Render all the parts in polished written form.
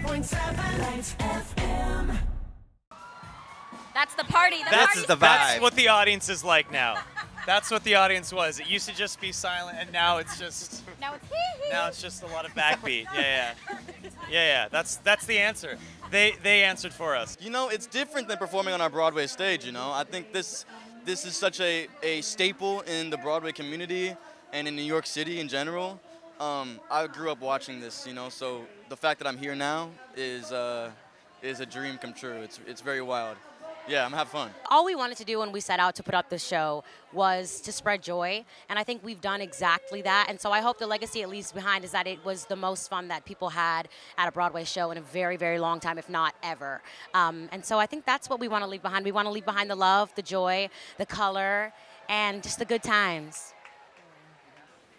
96.7 Lite FM. That's the party. That's the vibe. That's what the audience is like now. That's what the audience was. It used to just be silent, and now it's just Now it's hee-hee. now it's just a lot of backbeat. Yeah. That's the answer. They answered for us. You know, it's different than performing on our Broadway stage, you know. I think this is such a staple in the Broadway community and in New York City in general. I grew up watching this, you know, so the fact that I'm here now is a dream come true. It's very wild. Yeah, I'm having fun. All we wanted to do when we set out to put up this show was to spread joy, and I think we've done exactly that. And so I hope the legacy at least behind is that it was the most fun that people had at a Broadway show in a very, very long time, if not ever. And so I think that's what we want to leave behind. We want to leave behind the love, the joy, the color, and just the good times.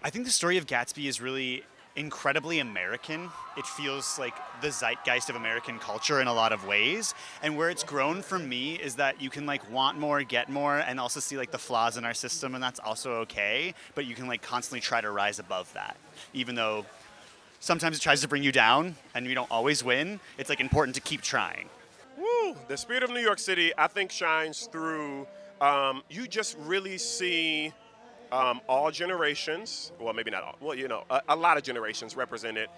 I think the story of Gatsby is really incredibly American. It feels like the zeitgeist of American culture in a lot of ways. And where it's grown for me is that you can like want more, get more, and also see like the flaws in our system, and that's also okay. But you can like constantly try to rise above that. Even though sometimes it tries to bring you down and you don't always win, it's like important to keep trying. Woo! The spirit of New York City, I think, shines through. You just really see all generations, well, maybe not all, well, you know, a lot of generations represented,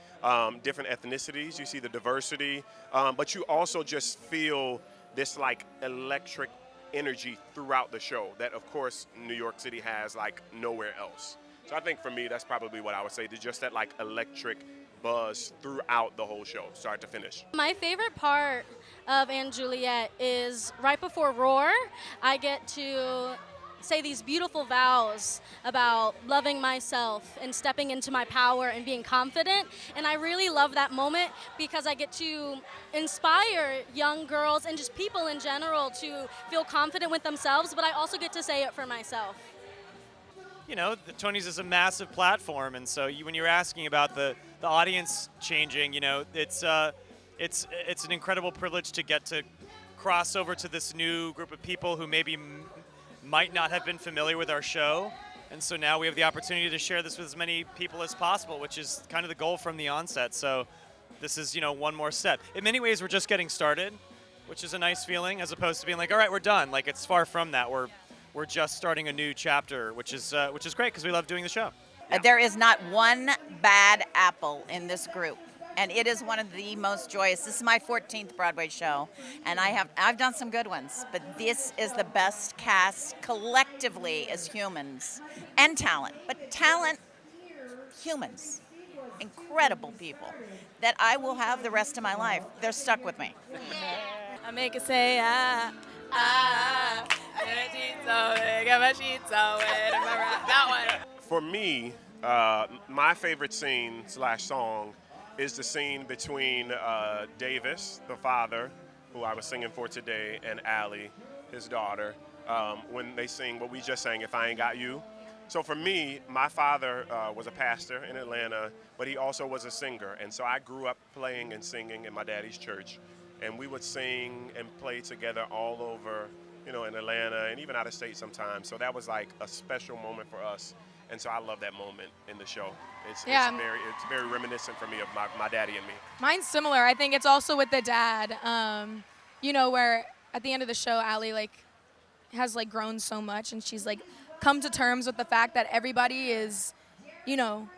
different ethnicities. You see the diversity, but you also just feel this like electric energy throughout the show that, of course, New York City has like nowhere else. So I think for me, that's probably what I would say, just that like electric buzz throughout the whole show, start to finish. My favorite part of & Juliet is right before Roar, I get to say these beautiful vows about loving myself and stepping into my power and being confident. And I really love that moment because I get to inspire young girls and just people in general to feel confident with themselves, but I also get to say it for myself. You know, the Tonys is a massive platform, and so when you're asking about the audience changing, you know, it's an incredible privilege to get to cross over to this new group of people who maybe might not have been familiar with our show, and so now we have the opportunity to share this with as many people as possible, which is kind of the goal from the onset. So this is, you know, one more step. In many ways, we're just getting started, which is a nice feeling, as opposed to being like, all right, we're done. Like, it's far from that. We're just starting a new chapter, which is great because we love doing the show. There is not one bad apple in this group. And it is one of the most joyous. This is my 14th Broadway show, and I've done some good ones, but this is the best cast collectively as humans and talent. But talent, humans, incredible people that I will have the rest of my life. They're stuck with me. I make it say that one. For me, my favorite scene / song is the scene between Davis, the father, who I was singing for today, and Allie, his daughter, when they sing what we just sang, If I Ain't Got You. So for me, my father was a pastor in Atlanta, but he also was a singer. And so I grew up playing and singing in my daddy's church. And we would sing and play together all over, you know, in Atlanta and even out of state sometimes. So that was like a special moment for us. And so I love that moment in the show. It's very reminiscent for me of my daddy and me. Mine's similar. I think it's also with the dad. You know, where at the end of the show, Allie like has like grown so much, and she's like come to terms with the fact that everybody is, you know,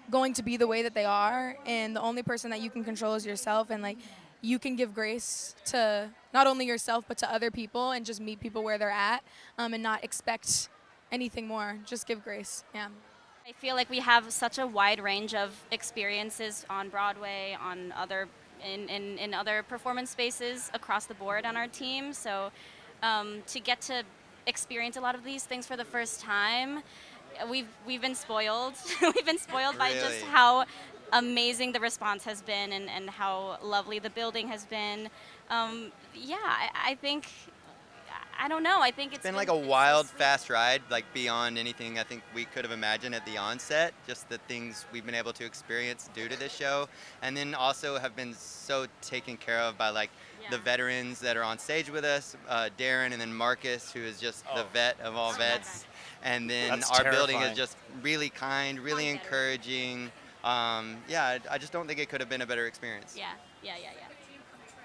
going to be the way that they are, and the only person that you can control is yourself, and like you can give grace to not only yourself but to other people, and just meet people where they're at, and not expect anything more. Just give grace. Yeah. I feel like we have such a wide range of experiences on Broadway, on other in other performance spaces across the board on our team. So to get to experience a lot of these things for the first time, we've been spoiled. We've been spoiled by just how amazing the response has been and how lovely the building has been. I think. I don't know. I think it's been like a wild, fast ride, like beyond anything I think we could have imagined at the onset. Just the things we've been able to experience due to this show, and then also have been so taken care of by like the veterans that are on stage with us, Darren, and then Marcus, who is just the vet of all vets. And then That's our terrifying. building is just really kind, really encouraging. Yeah, I just don't think it could have been a better experience. Yeah.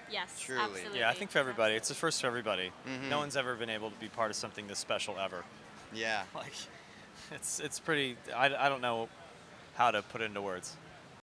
Yes, Truly. absolutely. Yeah, I think for everybody, it's a first for everybody. Mhm. No one's ever been able to be part of something this special ever. Yeah. Like, it's pretty. I don't know how to put it into words.